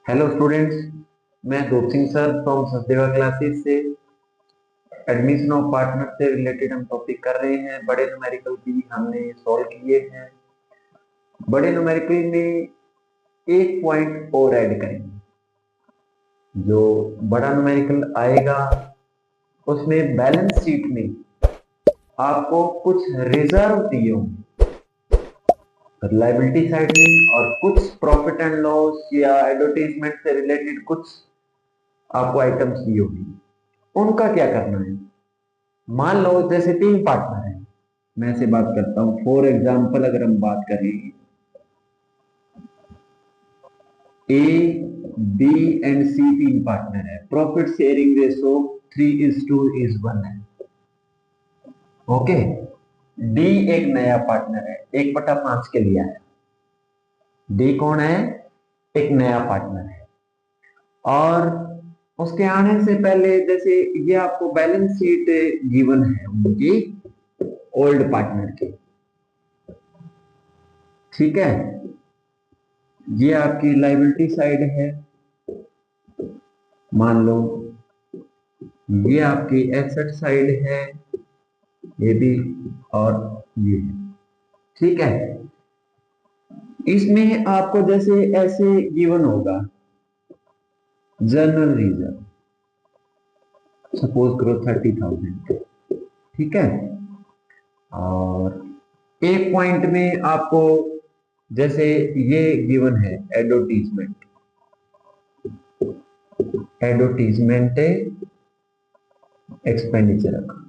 Hello students, मैं Deep Singh sir from Sachdeva classes से admission of partner से रिलेटेड हम टॉपिक कर रहे हैं। बड़े न्यूमेरिकल भी हमने सॉल्व किए हैं। बड़े न्यूमेरिकल में एक पॉइंट और ऐड करेंगे। जो बड़ा न्यूमेरिकल आएगा उसमें बैलेंस शीट में आपको कुछ रिजर्व दिए होंगे लाइबिलिटी साइड में, और कुछ प्रॉफिट एंड लॉस या एडवर्टीजमेंट से रिलेटेड कुछ आपको आइटम्स दी होगी। उनका क्या करना है? मान लो जैसे तीन पार्टनर हैं, मैं से बात करता हूं। फॉर एग्जांपल अगर हम बात करें, ए, बी एंड सी तीन पार्टनर है। प्रॉफिट शेयरिंग रेशो 3:1 है। ओके। डी एक नया पार्टनर है, 1/5 के लिए आया। डी कौन है? एक नया पार्टनर है। और उसके आने से पहले जैसे ये आपको बैलेंस शीट गिवन है उनकी ओल्ड पार्टनर की, ठीक है। ये आपकी लाइबिलिटी साइड है, मान लो। ये आपकी एसेट साइड है, ये भी, और ये, ठीक है। इसमें आपको जैसे ऐसे गिवन होगा जनरल रिजर्व, सपोज करो 30,000, ठीक है। और एक पॉइंट में आपको जैसे ये गिवन है एडवर्टीजमेंट, एडवर्टीजमेंट एक्सपेंडिचर अकाउंट,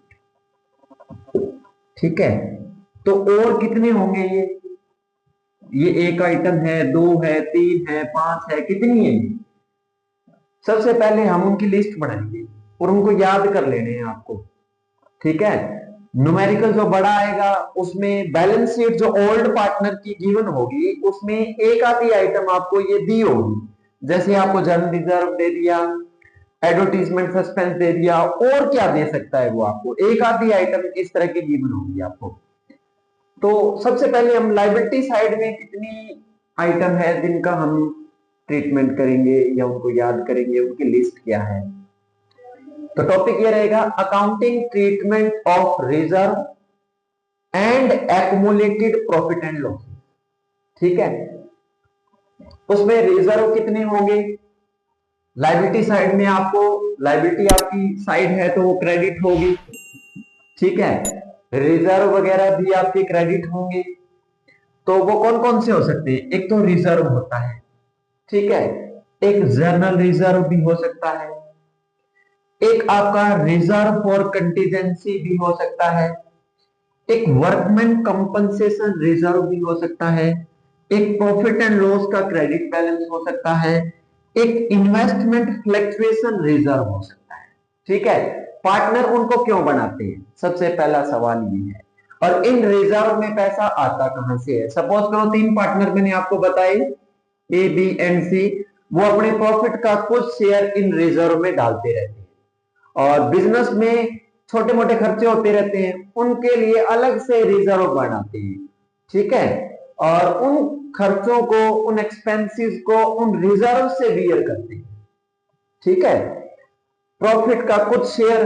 ठीक है। तो और कितने होंगे? ये एक आइटम है, दो है, तीन है, पांच है, कितनी है? सबसे पहले हम उनकी लिस्ट बनाएंगे और उनको याद कर लेने हैं आपको, ठीक है। न्यूमेरिकल जो बड़ा आएगा उसमें बैलेंस शीट जो ओल्ड पार्टनर की गिवन होगी उसमें एक आधी आइटम आपको ये दी होगी। जैसे आपको जनरल रिजर्व दे दिया, एडवर्टीजमेंट सस्पेंस दे दिया, और क्या दे सकता है वो आपको? एक आधी आइटम इस तरह की गिवन होगी आपको। तो सबसे पहले हम लाइबिलिटी साइड में कितनी आइटम है जिनका हम ट्रीटमेंट करेंगे या उनको याद करेंगे, उनकी लिस्ट क्या है। तो टॉपिक ये रहेगा accounting treatment of reserve and accumulated profit and loss, ठीक है। उसमें रिजर्व कितने होंगे? लाइबिलिटी साइड में आपको, लाइबिलिटी आपकी साइड है तो वो क्रेडिट होगी, ठीक है। रिजर्व वगैरह भी आपके क्रेडिट होंगे। तो वो कौन कौन से हो सकते हैं? एक तो रिजर्व होता है, ठीक है। एक जर्नल रिजर्व भी हो सकता है। एक आपका रिजर्व फॉर कंटीजेंसी भी हो सकता है। एक वर्कमैन कंपनसेशन रिजर्व भी हो सकता है। एक प्रॉफिट एंड लॉस का क्रेडिट बैलेंस हो सकता है। एक इन्वेस्टमेंट फ्लक्चुएशन रिजर्व हो सकता है, ठीक है। पार्टनर उनको क्यों बनाते हैं? सबसे पहला सवाल ये है। और इन रिजर्व में पैसा आता कहां से है? सपोज करो तीन पार्टनर मैंने आपको बताई, ए, बी एंड सी, वो अपने प्रॉफिट का कुछ शेयर इन रिजर्व में डालते रहते हैं। और बिजनेस में छोटे मोटे खर्चे होते रहते हैं, उनके लिए अलग से रिजर्व बनाते हैं, ठीक है। और उन खर्चों को, उन एक्सपेंसेस को उन रिजर्व से बियर करते हैं, ठीक है। प्रॉफिट का कुछ शेयर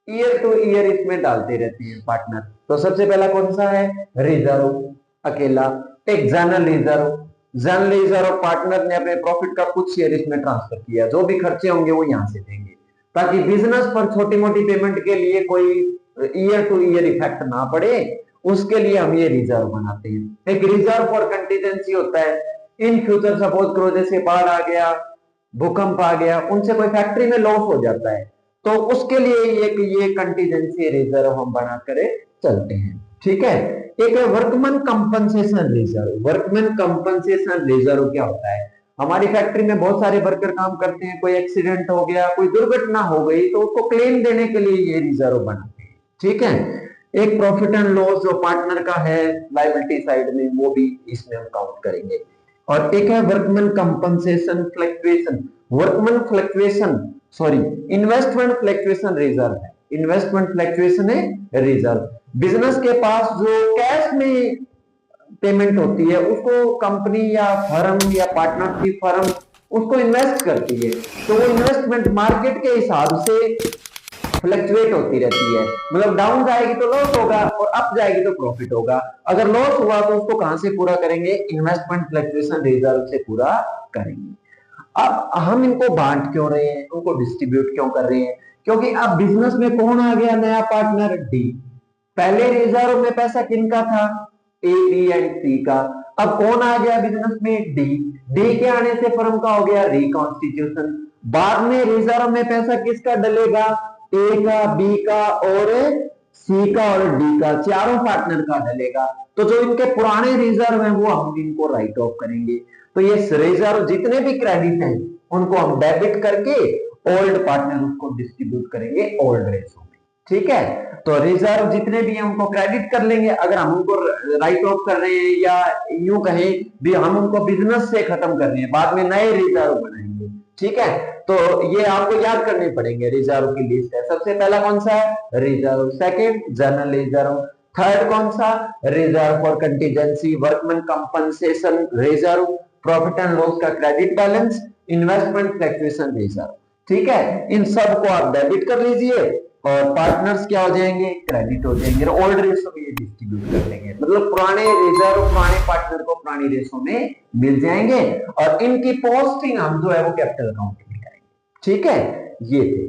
ईयर टू ईयर इसमें डालते रहते हैं पार्टनर। तो सबसे पहला कौन सा है? रिजर्व अकेला। एक general reserve, general reserve partner ने अपने प्रॉफिट का कुछ शेयर इसमें ट्रांसफर किया, जो भी खर्चे होंगे वो यहां से देंगे, ताकि बिजनेस पर छोटी मोटी पेमेंट के लिए कोई ईयर टू ईयर इफेक्ट ना पड़े, उसके लिए हम ये रिजर्व बनाते हैं। एक रिजर्व फॉर कंटीजेंसी होता है, इन फ्यूचर सपोज करो जैसे बाढ़ आ गया, भूकंप आ गया, उनसे कोई फैक्ट्री में लॉस हो जाता है, तो उसके लिए ये कंटीजेंसी रिजर्व हम बना कर चलते हैं, ठीक है। एक है workman compensation reserve. Workman compensation reserve क्या होता है? हमारी फैक्ट्री में बहुत सारे वर्कर काम करते हैं, कोई एक्सीडेंट हो गया, कोई दुर्घटना हो गई, तो उसको क्लेम देने के लिए ये रिजर्व बनाते हैं, ठीक है। एक प्रॉफिट एंड लॉस जो पार्टनर का है लायबिलिटी साइड में, वो भी इसमें हम काउंट करेंगे। और एक है workman compensation fluctuation, workman fluctuation, sorry, investment fluctuation reserve है। इन्वेस्टमेंट फ्लक्चुएशन है रिजर्व। बिजनेस के पास जो कैश में पेमेंट होती है उसको कंपनी या फर्म या पार्टनर की फर्म उसको इन्वेस्ट करती है, तो वो इन्वेस्टमेंट मार्केट के हिसाब से फ्लक्चुएट होती रहती है। मतलब डाउन जाएगी तो लॉस होगा और अप जाएगी तो प्रॉफिट होगा। अगर लॉस हुआ तो उसको कहां से पूरा करेंगे? इन्वेस्टमेंट फ्लक्चुएशन रिजर्व से पूरा करेंगे। अब हम इनको बांट क्यों रहे हैं, उनको डिस्ट्रीब्यूट क्यों कर रहे हैं? क्योंकि अब बिजनेस में कौन आ गया नया पार्टनर? डी। पहले रिजर्व में पैसा किनका था? ए, बी एंड सी का। अब कौन आ गया बिजनेस में? डी। डी के आने से फर्म का हो गया रिकॉन्स्टिट्यूशन। बाद में रिजर्व में पैसा किसका डलेगा? ए का, बी का और सी का और डी का, चारों पार्टनर का डलेगा। तो जो इनके पुराने रिजर्व हैं वो हम इनको राइट ऑफ करेंगे। तो ये रिजर्व जितने भी क्रेडिट हैं उनको हम डेबिट करके ओल्ड पार्टनर उसको डिस्ट्रीब्यूट करेंगे ओल्ड रेशो में। ठीक है, तो रिजर्व जितने भी हैं उनको क्रेडिट कर लेंगे अगर हम उनको राइट ऑफ कर रहे हैं, या यूं कहें भी हम उनको बिजनेस से खत्म कर रहे हैं, बाद में नए रिजर्व बनाएंगे। ठीक है, तो ये आपको याद करने पड़ेंगे। रिजर्व की लिस्ट है, सबसे पहला कौन सा है? Reserve. Second general reserve. Third कौन सा? Reserve for contingency, workman compensation reserve, profit and loss का credit balance, investment fluctuation reserve. ठीक है, इन सब को आप डेबिट कर लीजिए और पार्टनर्स क्या हो जाएंगे? क्रेडिट हो जाएंगे। ओल्ड रेशो में ये डिस्ट्रीब्यूट कर लेंगे, मतलब पुराने रिजर्व पुराने पार्टनर को पुरानी रेशो में मिल जाएंगे और इनकी पोस्टिंग हम जो है वो कैपिटल अकाउंट में करेंगे। ठीक है, ये थे।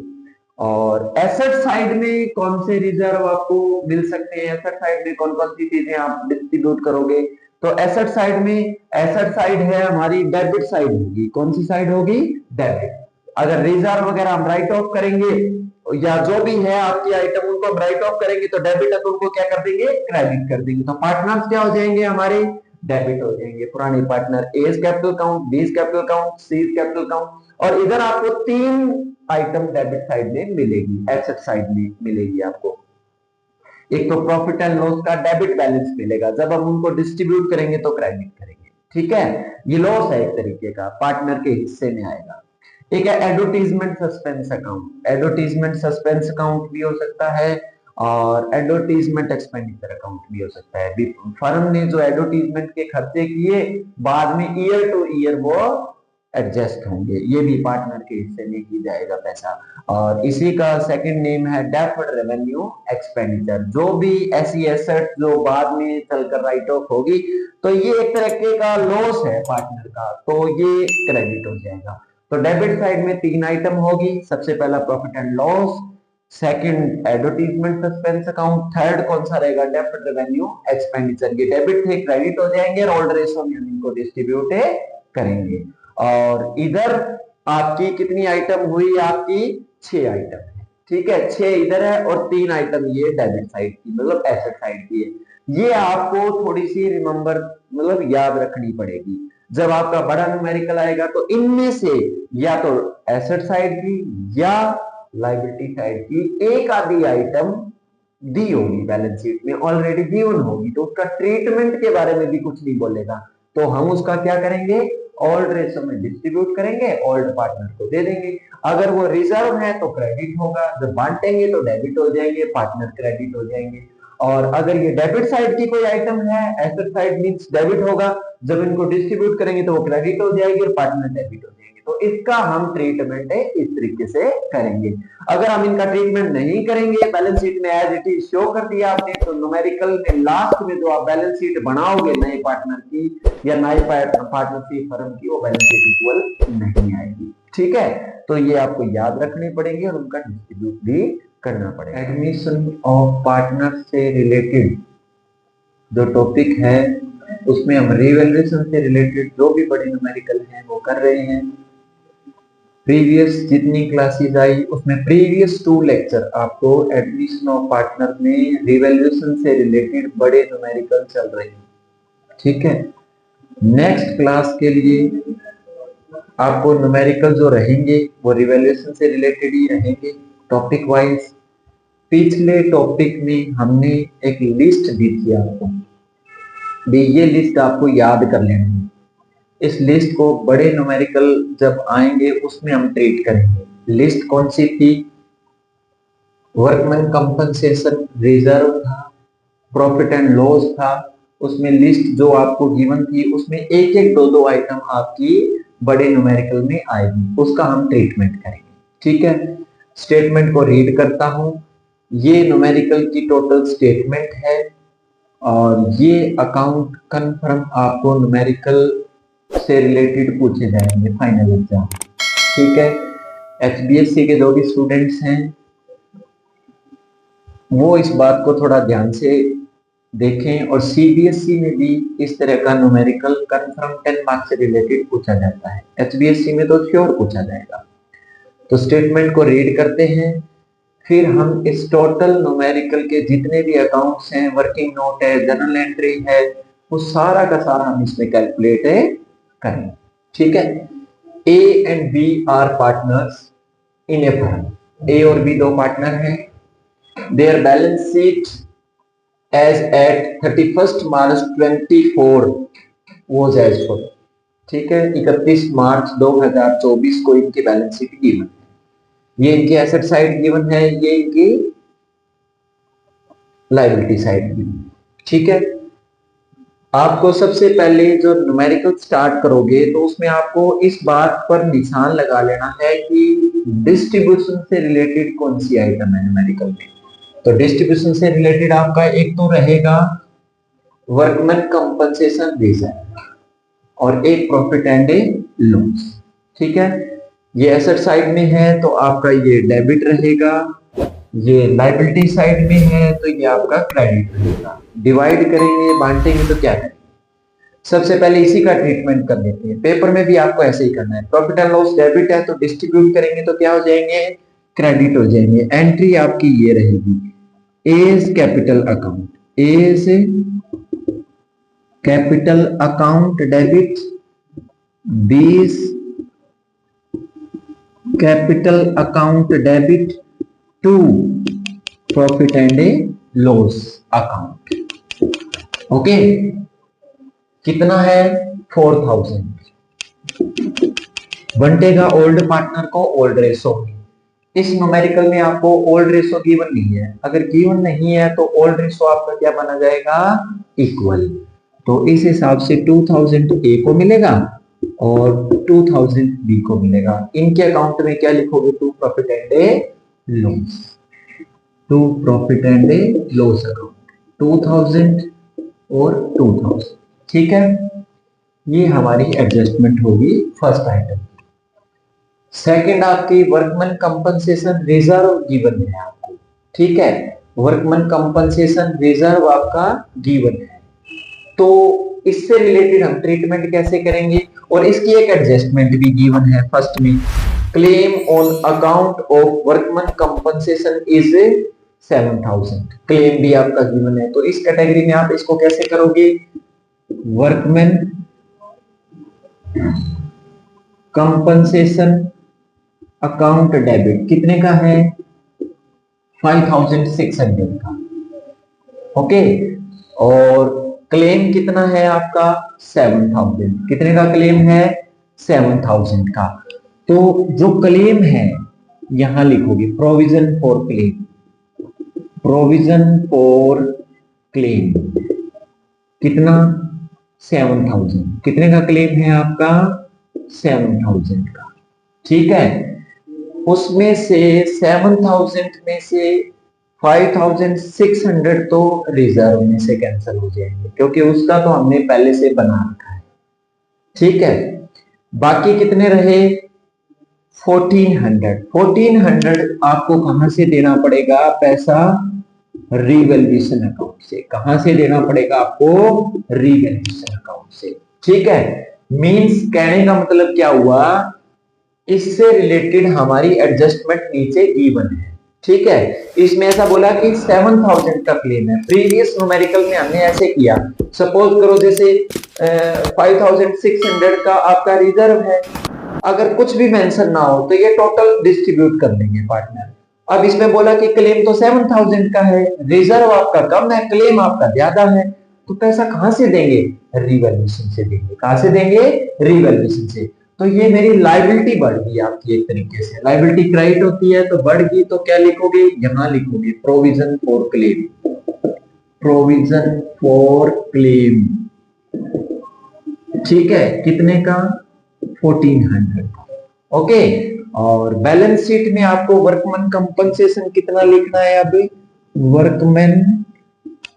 और एसेट साइड में कौन से रिजर्व आपको मिल सकते हैं? एसेट साइड में कौन कौन सी चीजें आप डिस्ट्रीब्यूट करोगे? तो एसेट साइड में, एसेट साइड है हमारी डेबिट साइड होगी। कौन सी साइड होगी? डेबिट। अगर रिजर्व वगैरह हम राइट ऑफ करेंगे या जो भी है आपकी आइटम उनको हम राइट ऑफ करेंगे तो डेबिट है तो उनको क्या कर देंगे? क्रेडिट कर देंगे। तो पार्टनर्स क्या हो जाएंगे हमारे? डेबिट हो जाएंगे पुराने partner. A capital count, B capital count, C capital count. और इधर आपको 3 आइटम डेबिट साइड में मिलेगी, एसेट साइड में मिलेगी आपको। एक तो प्रॉफिट एंड लॉस का डेबिट बैलेंस मिलेगा, जब हम उनको डिस्ट्रीब्यूट करेंगे तो क्रेडिट करेंगे। ठीक है, ये लॉस है एक तरीके का, पार्टनर के हिस्से में आएगा। एक है advertisement suspense account. Advertisement suspense account भी हो सकता है और एडवर्टीजमेंट एक्सपेंडिचर अकाउंट भी हो सकता है। फर्म ने जो एडवर्टीजमेंट के खर्चे किए बाद में ईयर टू ईयर वो एडजस्ट होंगे, ये भी पार्टनर के हिस्से में ही जाएगा पैसा। और इसी का सेकंड नेम है डेफर्ड रेवेन्यू एक्सपेंडिचर। जो भी ऐसी एसेट जो बाद में चलकर राइट ऑफ होगी तो ये एक तरीके का लॉस है पार्टनर का, तो ये क्रेडिट हो जाएगा। तो डेबिट साइड में 3 आइटम होगी। सबसे पहला profit and loss, second advertisement suspense account, third कौन सा रहेगा? Deferred revenue expenditure. ये डेबिट थे, क्रेडिट हो जाएंगे और ओल्ड रेशो में हम इनको डिस्ट्रीब्यूट करेंगे। और इधर आपकी कितनी आइटम हुई? आपकी 6 आइटम है। ठीक है, 6 इधर है और 3 आइटम ये डेबिट साइड की, मतलब एसेट साइड की है। ये आपको थोड़ी सी रिमेंबर, मतलब याद रखनी पड़ेगी। जब आपका बड़ा न्यूमेरिकल आएगा तो इनमें से या तो एसेट साइड की या लायबिलिटी साइड की एक आधी आइटम दी होगी बैलेंस शीट में, ऑलरेडी गिवन होगी, तो उसका ट्रीटमेंट के बारे में भी कुछ नहीं बोलेगा। तो हम उसका क्या करेंगे? ओल्ड रेशो में डिस्ट्रीब्यूट करेंगे, ओल्ड पार्टनर को दे देंगे। अगर वो रिजर्व है तो क्रेडिट होगा, जब बांटेंगे तो डेबिट हो जाएंगे, पार्टनर क्रेडिट हो जाएंगे। और अगर ये डेबिट साइड की कोई आइटम है, एसेट साइड मींस डेबिट होगा, जब इनको डिस्ट्रीब्यूट करेंगे तो वो क्रेडिट हो जाएगी और पार्टनर डेबिट हो जाएंगे। तो इसका हम ट्रीटमेंट है इस तरीके से करेंगे। अगर हम इनका ट्रीटमेंट नहीं करेंगे, बैलेंस शीट में एज इट इज शो कर दिया आपने, तो न्यूमेरिकल में लास्ट में जो आप बैलेंस शीट बनाओगे नए पार्टनर की या नए पार्टनरशिप फर्म की, वो बैलेंस शीट इक्वल नहीं आएगी। ठीक है, तो ये आपको याद रखने पड़ेंगे और उनका डिस्ट्रीब्यूट भी करना पड़ेगा। एडमिशन ऑफ पार्टनर से रिलेटेड जो टॉपिक है उसमें हम रिवैल्यूएशन से रिलेटेड जो भी बड़े न्यूमेरिकल हैं वो कर रहे हैं। प्रीवियस जितनी क्लासेस आई उसमें प्रीवियस 2 लेक्चर आपको एडमिशन ऑफ पार्टनर में रिवैल्यूएशन से रिलेटेड बड़े न्यूमेरिकल चल रहे हैं। ठीक है, नेक्स्ट क्लास के लिए आपको न्यूमेरिकल जो रहेंगे वो रिवैल्यूएशन से रिलेटेड ही रहेंगे टॉपिक वाइज। पिछले टॉपिक में हमने एक लिस्ट दी थी आपको, भी ये लिस्ट आपको याद कर लेनी है। इस लिस्ट को बड़े न्यूमेरिकल जब आएंगे उसमें हम ट्रीट करेंगे। लिस्ट कौन सी थी? वर्कमैन कंपनसेशन रिजर्व था, प्रॉफिट एंड लॉस था। उसमें लिस्ट जो आपको गिवन थी उसमें एक एक दो दो आइटम आपकी बड़े न्यूमेरिकल में आएगी, उसका हम ट्रीटमेंट करेंगे। ठीक है, स्टेटमेंट को रीड करता हूं। ये न्यूमेरिकल की टोटल स्टेटमेंट है और ये अकाउंट कन्फर्म आपको न्यूमेरिकल से रिलेटेड पूछे जाएंगे फाइनल एग्जाम। ठीक है, एचबीएससी के जो भी स्टूडेंट्स हैं वो इस बात को थोड़ा ध्यान से देखें, और सीबीएसई में भी इस तरह का न्यूमेरिकल कंफर्म 10 मार्क्स से रिलेटेड पूछा जाता है। एचबीएससी में तो श्योर पूछा जाएगा। तो स्टेटमेंट को रीड करते हैं, फिर हम इस टोटल न्यूमेरिकल के जितने भी अकाउंट्स हैं, वर्किंग नोट है, जर्नल एंट्री है, वो सारा का सारा हम इसमें कैलकुलेट करेंगे। ठीक है, A and B are partners in a firm. A और बी दो पार्टनर हैं। Their balance sheet as at 31st March 24 was as follows। ठीक है, 31 मार्च 2024 को इनकी बैलेंस शीट गिवन है। ये इनकी एसेट साइड गिवन है, ये इनकी लायबिलिटी साइड गिवन है। ठीक है, आपको सबसे पहले जो न्यूमेरिकल स्टार्ट करोगे तो उसमें आपको इस बात पर निशान लगा लेना है कि डिस्ट्रीब्यूशन से रिलेटेड कौन सी आइटम है न्यूमेरिकल में। तो डिस्ट्रीब्यूशन से रिलेटेड आपका एक तो रहेगा वर्कमैन कंपनसेशन रिजर्व और एक प्रॉफिट एंड लॉस। ठीक है, ये एसेट साइड में है तो आपका ये डेबिट रहेगा, ये लायबिलिटी साइड में है तो ये आपका क्रेडिट रहेगा। डिवाइड करेंगे, बांटेंगे तो क्या करेंगे, सबसे पहले इसी का ट्रीटमेंट कर लेते हैं। पेपर में भी आपको ऐसे ही करना है। प्रॉफिट एंड लॉस डेबिट है तो डिस्ट्रीब्यूट करेंगे तो क्या हो जाएंगे, क्रेडिट हो जाएंगे। एंट्री आपकी ये रहेगी, A's capital account, A's capital account debit, B's capital account debit to profit and loss account. Okay, कितना है 4000। बंटेगा ओल्ड पार्टनर को ओल्ड रेशो में। इस न्यूमेरिकल में आपको ओल्ड रेशो गिवन नहीं है, अगर गिवन नहीं है तो ओल्ड रेशो आपका क्या बना जाएगा, इक्वल। तो इस हिसाब से 2000 ए को मिलेगा और 2000 बी को मिलेगा। इनके अकाउंट में क्या लिखोगे, to profit and loss, to profit and loss account 2000 और 2000। ठीक है, ये हमारी एडजस्टमेंट होगी फर्स्ट आइटम। सेकंड आपकी वर्कमैन कंपनसेशन रिजर्व गिवन है आपको। ठीक है, वर्कमैन कंपनसेशन रिजर्व आपका गिवन है, तो इससे रिलेटेड हम ट्रीटमेंट कैसे करेंगे, और इसकी एक एडजस्टमेंट भी गिवन है फर्स्ट में। Claim on account of workman compensation is 7000। Claim भी आपका गिवन है, तो इस कैटेगरी में आप इसको कैसे करोगे, वर्कमैन कंपनसेशन अकाउंट डेबिट कितने का है, 5600 का। ओके, और क्लेम कितना है आपका 7000। कितने का क्लेम है, 7000 का। तो जो क्लेम है यहां लिखोगे provision for claim, provision for claim कितना 7000। कितने का क्लेम है आपका 7000 का। ठीक है, उसमें से 7000 में से 5600 तो रिजर्व में से कैंसिल हो जाएंगे क्योंकि उसका तो हमने पहले से बना रखा है। ठीक है, बाकी कितने रहे 1400। 1400 आपको कहां से देना पड़ेगा पैसा, रिवैल्यूएशन अकाउंट से। कहां से देना पड़ेगा आपको, रिवैल्यूएशन अकाउंट से। ठीक है, मींस कहने का मतलब क्या हुआ, इससे रिलेटेड हमारी एडजस्टमेंट नीचे गिवन है। ठीक है, इसमें ऐसा बोला कि 7000 का क्लेम है। प्रीवियस न्यूमेरिकल में हमने ऐसे किया, सपोज करो जैसे 5600 का आपका रिजर्व है, अगर कुछ भी मेंशन ना हो तो ये टोटल डिस्ट्रीब्यूट कर देंगे पार्टनर। अब इसमें बोला कि क्लेम तो 7000 का है, रिजर्व आपका कम है, क्लेम आपका ज्यादा है, तो पैसा कहां से देंगे, रिवैल्यूएशन से देंगे। कहां से देंगे, रिवैल्यूएशन से। तो ये मेरी लायबिलिटी बढ़ गई आपकी, एक तरीके से लायबिलिटी क्रेडिट होती है तो बढ़ गई, तो क्या लिखोगे, यहां लिखोगे provision for claim, provision for claim. ठीक है, कितने का 1400। ओके, और बैलेंस शीट में आपको वर्कमैन कंपनसेशन कितना लिखना है? अब वर्कमैन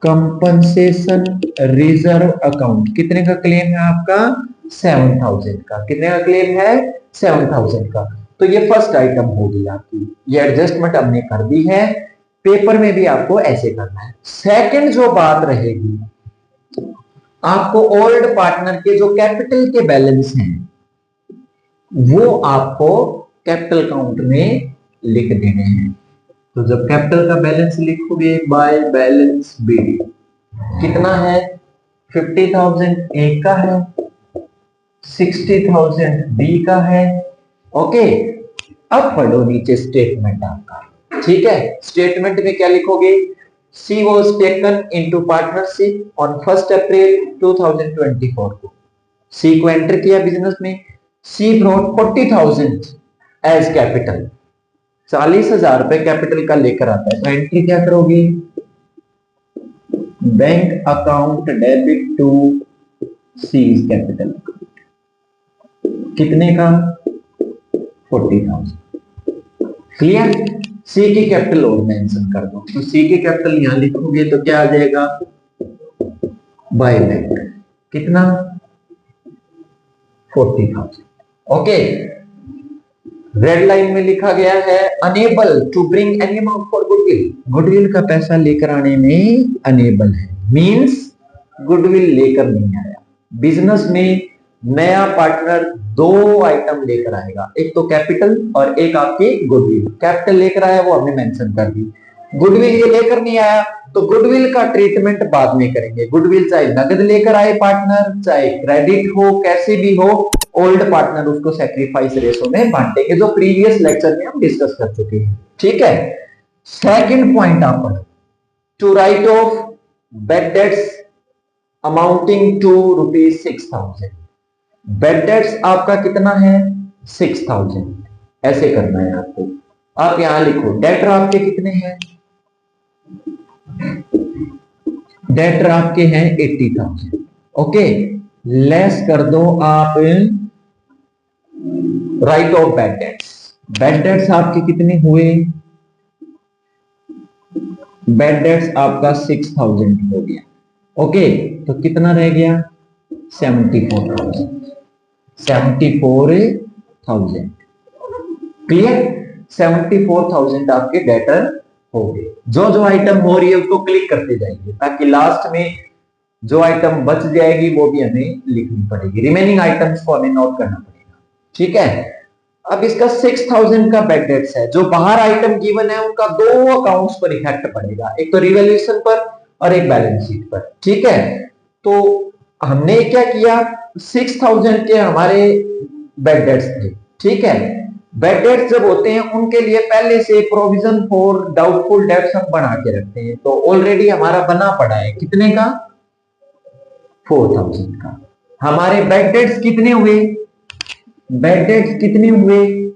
कंपनसेशन रिजर्व अकाउंट कितने का क्लेम है आपका? 7000 का। कितने का क्लेम है? 7000 का। तो ये फर्स्ट आइटम होगी आपकी, ये एडजस्टमेंट हमने कर दी है। पेपर में भी आपको ऐसे करना है। सेकंड जो बात रहेगी, आपको ओल्ड पार्टनर के जो कैपिटल के बैलेंस हैं वो आपको कैपिटल काउंट में लिख देने हैं। तो जब कैपिटल का बैलेंस लिखोगे बाय बैलेंस बीडी, कितना है? 50,000 ए का है, 60,000 बी का है। ओके, अब पढ़ो नीचे स्टेटमेंट आपका। ठीक है, स्टेटमेंट में क्या लिखोगे? C was taken into partnership on 1 April 2024 को। सी को एंटर किया बिजनेस में। सी ब्रॉट 40,000 एज कैपिटल, 40,000 रुपए कैपिटल का लेकर आता है। तो एंट्री क्या करोगे? Bank account debit to C's capital, कितने का? 40,000। क्लियर? सी की कैपिटल और मेंशन कर दो। तो सी की कैपिटल यहां लिखोगे तो क्या आ जाएगा? बाय बैंक, कितना? 40,000। ओके, रेड लाइन में लिखा गया है unable to bring any amount for goodwill. Goodwill का पैसा लेकर आने में अनेबल है, मींस गुडविल लेकर नहीं आया। बिजनेस में नया पार्टनर दो आइटम लेकर आएगा, एक तो कैपिटल और एक आपकी गुडविल। कैपिटल लेकर आया वो हमने मेंशन कर दी, गुडविल ये लेकर नहीं आया तो गुडविल का ट्रीटमेंट बाद में करेंगे। गुडविल चाहे नगद लेकर आए पार्टनर, चाहे क्रेडिट हो, कैसे भी हो, ओल्ड पार्टनर उसको सैक्रिफाइस रेशो में बांटेंगे, जो प्रीवियस लेक्चर में हम डिस्कस कर चुके हैं। ठीक है, सेकंड पॉइंट आप पढ़ो, to write off bad debts amounting to ₹6,000। Bad debts आपका कितना है? 6,000। ऐसे करना है आपको। आप यहां लिखो डेटर आपके कितने हैं? डेटर आपके हैं 80,000। ओके, लेस कर दो आप right off bad dates. Bad debts आपके कितने हुए? बैड डेट्स आपका 6,000 हो गया। ओके, तो कितना रह गया? 74,000। 74,000 क्लियर? 74,000 आपके डेटर हो गए। जो जो आइटम हो रही है उसको क्लिक करते जाएंगे ताकि लास्ट में जो आइटम बच जाएगी वो भी हमें लिखनी पड़ेगी। रिमेनिंग आइटम्स को हमें नोट करना पड़ेगा। ठीक है, अब इसका 6,000 का बैड डेट्स है। जो बाहर आइटम गिवन है उनका दो अकाउंट्स पर इफेक्ट पड़ेगा, एक तो रिवैल्यूएशन पर और एक बैलेंस शीट पर। ठीक है, तो हमने क्या किया? 6,000 के हमारे बैड डेट्स थे। ठीक है, बैड डेट्स जब होते हैं उनके लिए पहले से प्रोविजन फॉर डाउटफुल डेट्स हम बना के रखते हैं। तो ऑलरेडी हमारा बना पड़ा है, कितने का? 4,000 का। हमारे बैड डेट्स कितने हुए? बैड डेट्स कितने हुए?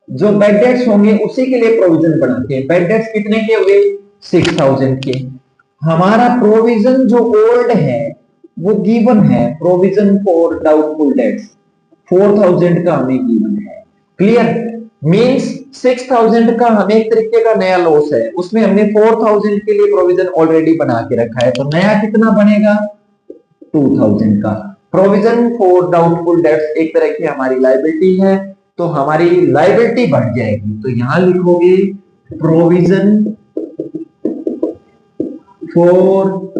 जो बैड डेट्स होंगे उसी के लिए प्रोविजन बनाते हैं। बैड डेट्स कितने के हुए? 6,000 के। हमारा प्रोविजन जो ओल्ड है वो गिवन है, प्रोविजन फॉर डाउटफुल डेट्स 4,000 का हमें गिवन है। क्लियर? मींस 6,000 का हमें एक तरीके का नया लॉस है, उसमें हमने 4,000 के लिए प्रोविजन ऑलरेडी बना के रखा है। तो नया कितना बनेगा? 2,000 का। प्रोविजन फॉर डाउटफुल डेट्स एक तरह की हमारी लायबिलिटी है, तो हमारी लायबिलिटी बढ़ जाएगी। तो यहां लिखोगे प्रोविजन फॉर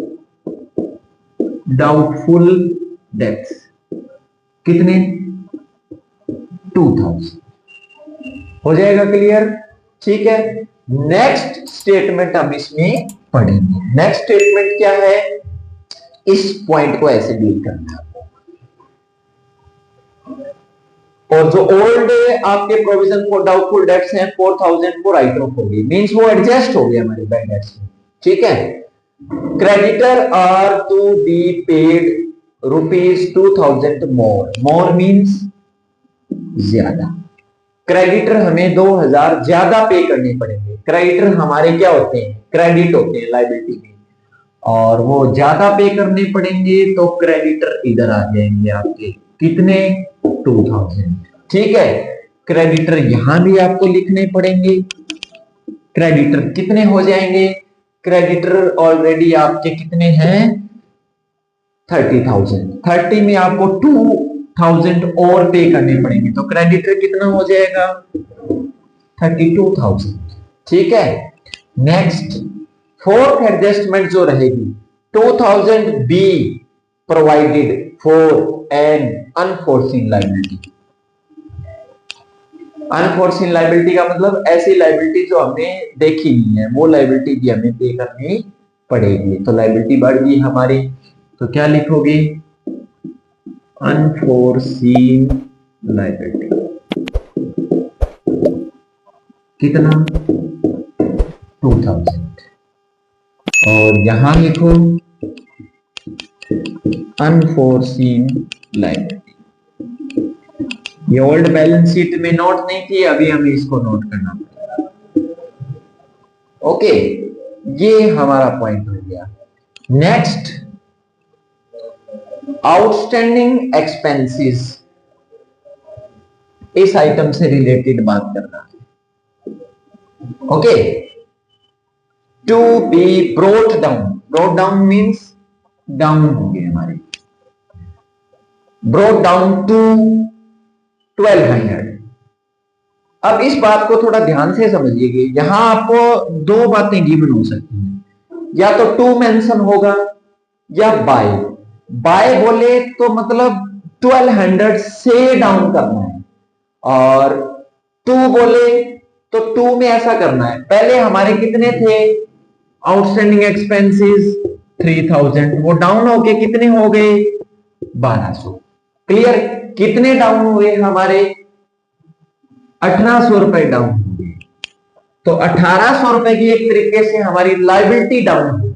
डाउटफुल डेट्स, कितने? 2,000 हो जाएगा। क्लियर? ठीक है, नेक्स्ट स्टेटमेंट हम इसमें पढ़ेंगे। नेक्स्ट स्टेटमेंट क्या है? इस पॉइंट को ऐसे डील करना है और जो ओल्ड आपके प्रोविजन फॉर डाउटफुल डेट्स हैं 4,000 को राइट ऑफ होगी, मींस वो एडजस्ट हो गया हमारे बैड डेट्स में। ठीक है, creditor are to be paid ₹2,000 more. More means ज्यादा। क्रेडिटर हमें 2,000 ज्यादा पे करने पड़ेंगे। क्रेडिटर हमारे क्या होते हैं? क्रेडिट होते हैं लायबिलिटी में, और वो ज्यादा पे करने पड़ेंगे तो क्रेडिटर इधर आ जाएंगे आपके कितने 2000। ठीक है, क्रेडिटर यहां भी आपको लिखने पड़ेंगे। क्रेडिटर कितने हो जाएंगे? क्रेडिटर ऑलरेडी आपके कितने हैं? 30,000। 30 में आपको 2000 और पे करने पड़ेंगे, तो क्रेडिटर कितना हो जाएगा? 32,000। ठीक है, नेक्स्ट फोर्थ एडजस्टमेंट जो रहेगी, 2000 be provided for an unforeseen liability. Unforeseen liability का मतलब ऐसी लायबिलिटी जो हमने देखी नहीं है, वो लायबिलिटी भी हमें पे करनी पड़ेगी। तो लायबिलिटी बढ़ गई हमारी, तो क्या लिखोगे? अनफोर्सीन लायबिलिटी कितना? 2000। और यहां लिखो अनफोर्सीन लायबिलिटी। ये ओल्ड बैलेंस शीट में नोट नहीं थी, अभी हमें इसको नोट करना पड़ेगा। ओके, ये हमारा पॉइंट हो गया। नेक्स्ट, आउटस्टैंडिंग एक्सपेंसेस, इस आइटम से रिलेटेड बात करना है। Okay, to be brought down. Brought down means down हो गए हमारे, ब्रोट डाउन टू 1200। अब इस बात को थोड़ा ध्यान से समझिएगा, यहां आपको दो बातें गिवन हो सकती हैं, या तो टू मेंशन होगा या बाय। बाय बोले तो मतलब 1200 से डाउन करना है, और टू बोले तो टू में ऐसा करना है, पहले हमारे कितने थे आउटस्टैंडिंग एक्सपेंसेस? 3000, वो डाउन होके कितने हो गए? 1200। क्लियर? कितने डाउन हुए हमारे? 1800 रुपए डाउन हो गए। तो 1800 रुपए की एक तरीके से हमारी लायबिलिटी डाउन होगी।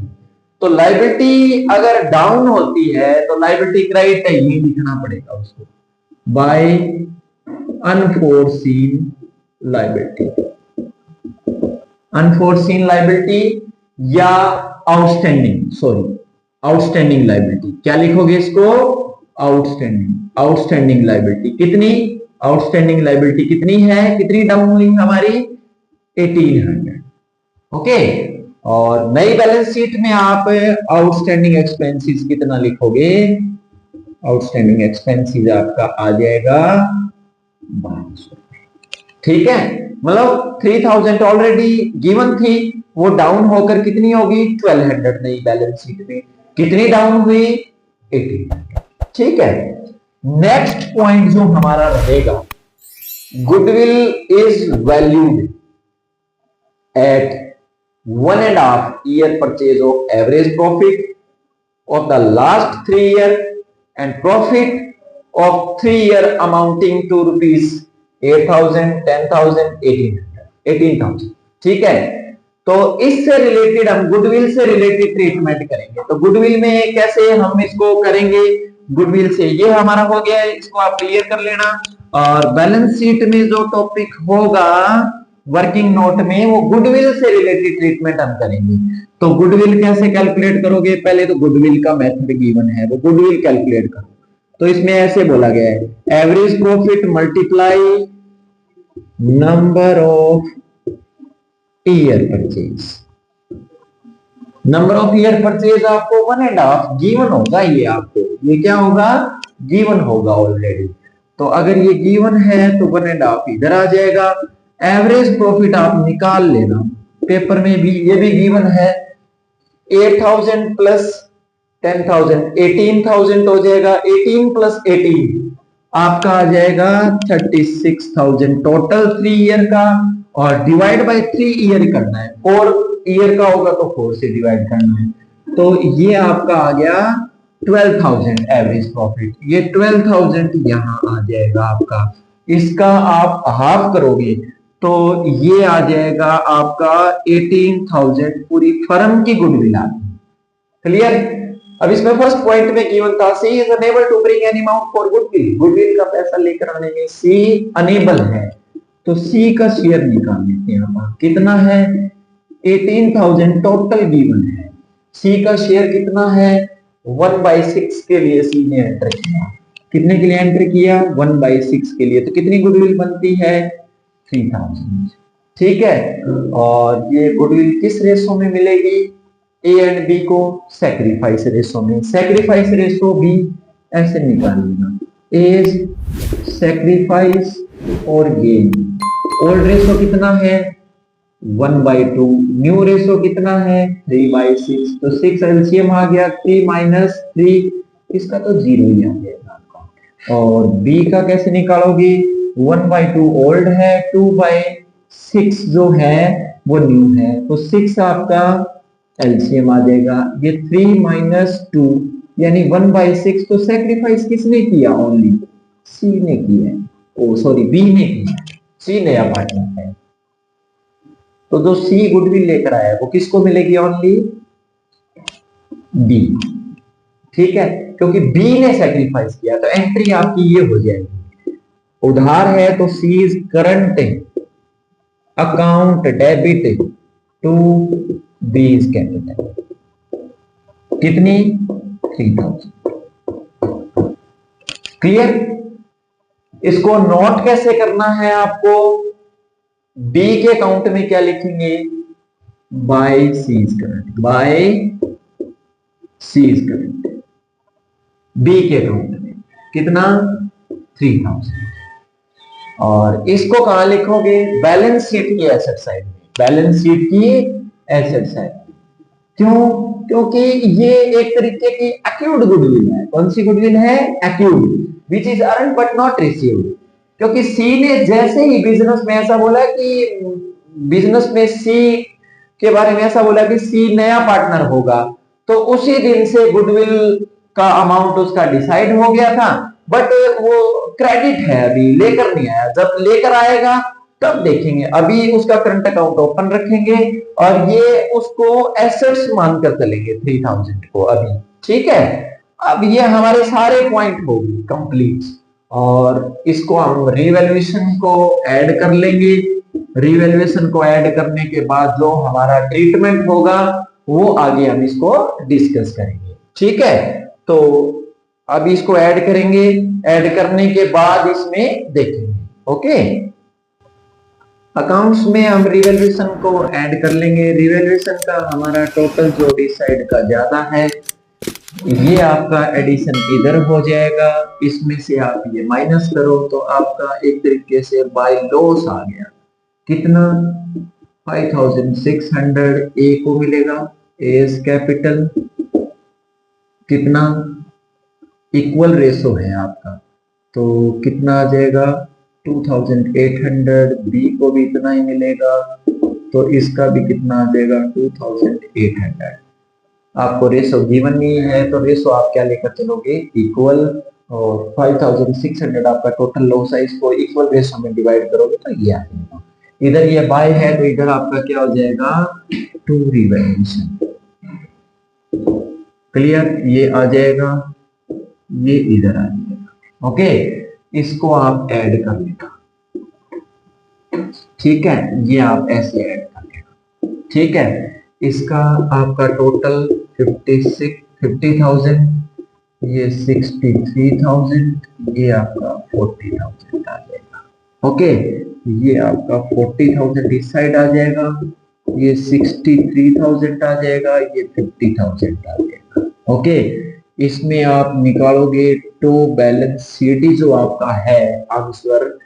तो लायबिलिटी अगर डाउन होती है तो लायबिलिटी क्रेडिट ही लिखना पड़ेगा उसको, by unforeseen liability. Unforeseen liability या आउटस्टैंडिंग लायबिलिटी। क्या लिखोगे इसको? आउटस्टैंडिंग लायबिलिटी कितनी? आउटस्टैंडिंग लायबिलिटी कितनी है? कितनी डाउन हुई हमारी? 1800। ओके, और नई बैलेंस शीट में आप आउटस्टैंडिंग एक्सपेंसेस कितना लिखोगे? आउटस्टैंडिंग एक्सपेंसेस आपका आ जाएगा 1200। ठीक है, मतलब 3000 ऑलरेडी गिवन थी, वो डाउन होकर कितनी होगी? 1200। नई बैलेंस शीट में कितनी डाउन हुई? 1800। ठीक है, नेक्स्ट पॉइंट जो हमारा रहेगा, goodwill is valued at 1.5 year purchase of average profit of the last 3 year and profit of 3 year amounting to rupees 8,000, 10,000, 18,000। ठीक है, तो इससे रिलेटेड हम गुडविल से रिलेटेड ट्रीटमेंट करेंगे। तो गुडविल में कैसे हम इसको करेंगे? गुडविल से ये हमारा हो गया है, इसको आप क्लियर कर लेना। और बैलेंस शीट में जो टॉपिक होगा वर्किंग नोट में, वो गुडविल से रिलेटेड ट्रीटमेंट हम करेंगे। तो गुडविल कैसे कैलकुलेट करोगे? पहले तो गुडविल का मेथड गिवन है, वो गुडविल कैलकुलेट करो। तो इसमें ऐसे बोला गया है, average profit multiply number of year purchase. Number of year purchase आपको 1.5 गिवन होगा, ये आपको ये क्या होगा? गिवन होगा ऑलरेडी। तो अगर ये गिवन है तो 1.5 इधर आ जाएगा। एवरेज प्रॉफिट आप निकाल लेना, पेपर में भी ये भी गिवन है। 8,000 प्लस 10,000 18,000 हो जाएगा। 18 प्लस 18 आपका आ जाएगा 36,000 टोटल 3 ईयर का, और डिवाइड बाय 3 ईयर करना है। 4 ईयर का होगा तो 4 से डिवाइड करना है। तो ये आपका आ गया 12,000 एवरेज प्रॉफिट। ये 12,000 यहां आ जाएगा आपका। इसका आप हाफ करोगे तो ये आ जाएगा आपका 18,000 पूरी फर्म की गुडविल आती है। क्लियर? अब इसमें फर्स्ट पॉइंट में गिवन था, C is unable to bring any amount for goodwill. Goodwill का पैसा लेकर आने में सी अनेबल है, तो सी का शेयर निकाल लेते हैं आप। कितना है? 18,000 टोटल गिवन है। सी का शेयर कितना है? 1/6 के लिए सी ने एंटर किया। कितने के लिए एंटर किया? 1/6 के लिए। तो कितनी गुडविल बनती है? 3000। ठीक है, और ये गुडविल किस रेशो में मिलेगी? ए एंड बी को सैक्रिफाइस रेशो में। सैक्रिफाइस रेशो भी ऐसे निकाल लेना, ए सैक्रिफाइस और गेन। ओल्ड रेशो कितना है? 1/2। न्यू रेशो कितना है? 3/6। तो 6 एलसीएम आ गया, 3 माइनस 3, इसका तो जीरो ही आ जाएगा आपका। और बी का कैसे निकालोगे? 1/2 ओल्ड है, 2/6 जो है वो न्यू है, तो 6 आपका एलसीएम आ जाएगा। ये 3 माइनस 2 यानी 1/6। तो सेक्रीफाइस किसने किया? ओनली सी ने किया है, ओ सॉरी बी ने किया, सी नया पार्टनर है। तो जो सी गुडविल लेकर आया है वो किसको मिलेगी? Only B. ठीक है, क्योंकि बी ने सेक्रीफाइस किया, तो एंट्री आपकी ये हो जाएगी। उधार है तो C is current account debit to B is capital. कितनी? 3000। क्लियर? इसको नोट कैसे करना है आपको? बी के अकाउंट में क्या लिखेंगे? By C's current, by C's current. B के अकाउंट में कितना? 3000। और इसको कहां लिखोगे? बैलेंस शीट की एसेट साइड में। बैलेंस शीट की एसेट साइड। क्यों? क्योंकि ये एक तरीके की एक्यूट गुडविल है। कौन सी गुडविल है? Acute, which is earn but not received. क्योंकि सी ने जैसे ही बिजनेस में ऐसा बोला कि बिजनेस में सी के बारे में ऐसा बोला कि सी नया पार्टनर होगा, तो उसी दिन से गुडविल का अमाउंट उसका डिसाइड हो गया था, बट वो क्रेडिट है, अभी लेकर नहीं आया। जब लेकर आएगा तब देखेंगे। अभी उसका करंट अकाउंट ओपन रखेंगे और ये उसको एसेट्स मानकर चलेंगे 3000 को अभी। ठीक है, अब ये हमारे सारे पॉइंट हो गए कंप्लीट, और इसको हम रिवैल्यूएशन को ऐड कर लेंगे। रिवैल्यूएशन को ऐड करने के बाद जो हमारा ट्रीटमेंट होगा वो आगे हम इसको डिस्कस करेंगे। ठीक है, तो अब इसको ऐड करेंगे, ऐड करने के बाद इसमें देखेंगे। ओके, अकाउंट्स में हम रिवैल्यूएशन को ऐड कर लेंगे। रिवैल्यूएशन का हमारा टोटल जो इस साइड का ज्यादा है, ये आपका एडिशन इधर हो जाएगा, इसमें से आप ये माइनस करो तो आपका एक तरीके से बाय लॉस आ गया। कितना? 5600 ए को मिलेगा एज कैपिटल। कितना? इक्वल रेशो है आपका, तो कितना आ जाएगा? 2800। बी को भी इतना ही मिलेगा, तो इसका भी कितना आ जाएगा? 2800। आपको रेशो गिवन नहीं है तो रेशो आप क्या लेकर चलोगे? इक्वल। और 5600 आपका टोटल लॉस है, इसको इक्वल रेशो में डिवाइड करोगे तो ये आ जाएगा। इधर ये बाय है तो इधर आपका क्या हो जाएगा? To revaluation. क्लियर? ये आ जाएगा, ये इधर आ जाएगा। ओके, इसको आप ऐड कर लेना। ठीक है, ये आप ऐसे ऐड कर लेना। ठीक है, इसका आपका टोटल 50,000, ये 63,000, ये आपका 40,000 आ जाएगा। ओके, ये आपका 40,000 इस साइड आ जाएगा, ये 63,000 आ जाएगा, ये 50,000 आ जाएगा। ओके, इसमें आप निकालोगे तो बैलेंस शीट जो आपका है आंसर,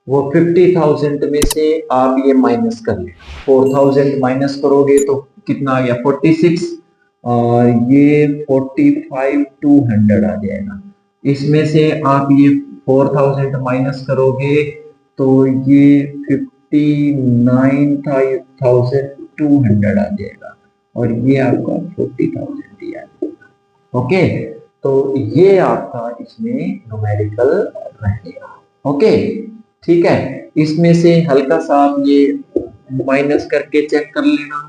वो 50,000 में से आप ये माइनस कर ले। 4,000 माइनस करोगे तो कितना आ गया? 46, और ये 45,200 आ जाएगा। इसमें से आप ये 4,000 माइनस करोगे तो ये 59,200 आ जाएगा, और ये आपका 40,000 दिया है। ओके, तो ये आपका इसमें न्यूमेरिकल रहेगा। ओके, ठीक है, इसमें से हल्का सा आप ये माइनस करके चेक कर लेना।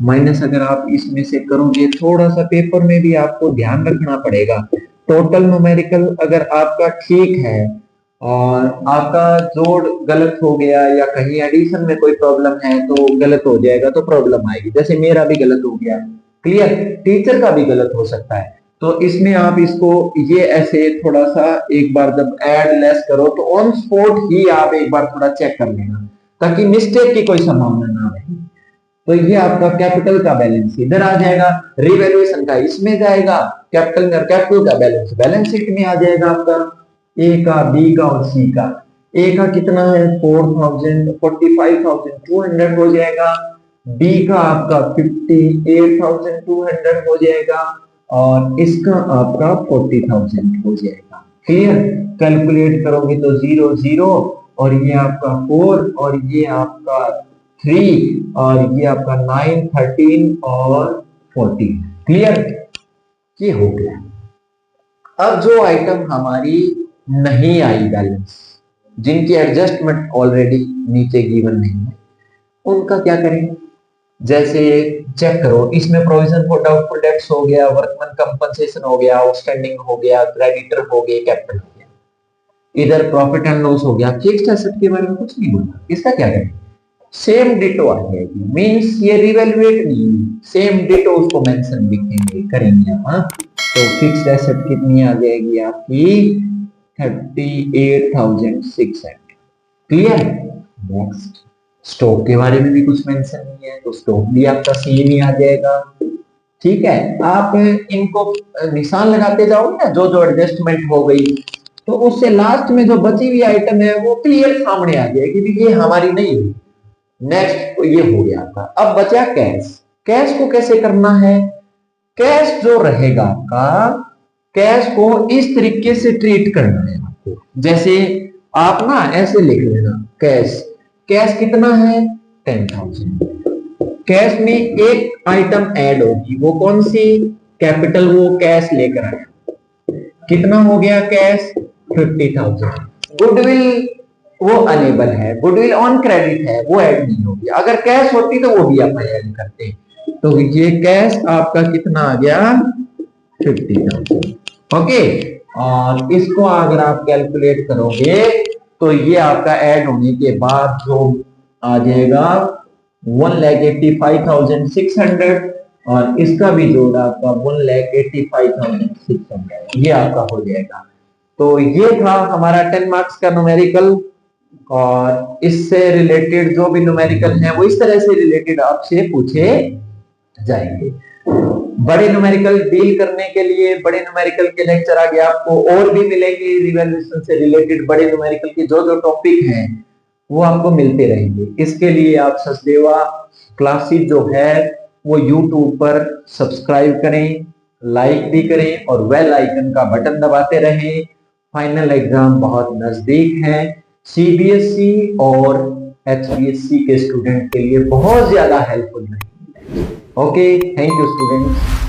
माइनस अगर आप इसमें से करोगे, थोड़ा सा पेपर में भी आपको ध्यान रखना पड़ेगा। टोटल न्यूमेरिकल अगर आपका ठीक है और आपका जोड़ गलत हो गया या कहीं एडिशन में कोई प्रॉब्लम है तो गलत हो जाएगा, तो प्रॉब्लम आएगी। जैसे मेरा भी गलत हो गया, क्लियर? टीचर का भी गलत हो सकता है। तो इसमें आप इसको ये ऐसे थोड़ा सा एक बार जब ऐड लेस करो तो ऑन स्पॉट ही आप एक बार थोड़ा चेक कर लेना ताकि मिस्टेक की कोई संभावना ना रहे। तो ये आपका कैपिटल का बैलेंस इधर आ जाएगा, रिवैल्यूएशन का इसमें जाएगा, कैपिटल का बैलेंस बैलेंस शीट में आ जाएगा आपका, ए का, बी का और सी का। ए का कितना है 45,200 हो जाएगा, बी का आपका 58,200 हो जाएगा और इसका आपका 40,000 हो जाएगा। क्लियर? कैलकुलेट करोगे तो 0 0 और ये आपका 4 और ये आपका 3 और ये आपका 9 13 और 14। क्लियर? ये हो गया। अब जो आइटम हमारी नहीं आई बैलेंस, जिनकी एडजस्टमेंट ऑलरेडी नीचे गिवन नहीं है, उनका क्या करेंगे? जैसे चेक करो, इसमें प्रोविजन फॉर डाउटफुल डेट्स हो गया, वर्कमैन कंपनसेशन हो गया, आउटस्टैंडिंग हो गया, क्रेडिटर हो गए, कैपिटल हो गया, इधर प्रॉफिट एंड लॉस हो गया। फिक्स्ड एसेट के बारे में कुछ नहीं बोला, इसका क्या करें? सेम डिटो आ जाएगी, मींस ये रिवैल्यूएट नहीं, सेम डिटो उसको मेंशन लिखेंगे करेंगे हम। तो फिक्स्ड एसेट कितनी आ जाएगी आपकी 38,600। क्लियर? नेक्स्ट, स्टॉक के बारे में भी कुछ मेंशन नहीं है तो स्टॉक भी आपका सेम ही आ जाएगा। ठीक है, आप इनको निशान लगाते जाओगे ना, जो जो एडजस्टमेंट हो गई तो उससे लास्ट में जो बची हुई आइटम है वो क्लियर सामने आ जाएगी कि ये हमारी नहीं हुई। नेक्स्ट, तो ये हो गया आपका। अब बचा कैश। कैश को कैसे करना है? कैश जो रहेगा आपका, कैश को इस तरीके से ट्रीट करना है आपको, जैसे आप ना ऐसे लिख लेना, कैश, कैश कितना है 10,000। कैश में एक आइटम ऐड होगी, वो कौन सी? कैपिटल, वो कैश लेकर आया, कितना हो गया कैश 50,000। गुडविल वो अनेबल है, गुडविल ऑन क्रेडिट है, वो ऐड नहीं होगी। अगर कैश होती तो वो भी आप ऐड करते। तो ये कैश आपका कितना आ गया 50,000। ओके, और इसको अगर आप कैलकुलेट करोगे तो ये आपका ऐड होने के बाद जो आ जाएगा 1,85,600 और इसका भी जोड़ आपका 1,85,600, ये आपका हो जाएगा। तो ये था हमारा 10 मार्क्स का न्यूमेरिकल, और इससे रिलेटेड जो भी न्यूमेरिकल है वो इस तरह से रिलेटेड आपसे पूछे जाएंगे। बड़े न्यूमेरिकल डील करने के लिए बड़े न्यूमेरिकल के लेक्चर आगे आपको और भी मिलेंगे, रिवैल्यूएशन से रिलेटेड बड़े न्यूमेरिकल के जो जो टॉपिक हैं वो आपको मिलते रहेंगे। इसके लिए आप सचदेवा क्लासेस जो है वो यूट्यूब पर सब्सक्राइब करें, लाइक भी करें और बेल आइकन का बटन दबाते रहें। फाइनल एग्जाम बहुत नजदीक है, सीबीएसई और एचबीएससी के स्टूडेंट के लिए बहुत ज्यादा हेल्पफुल है। Okay, thank you students.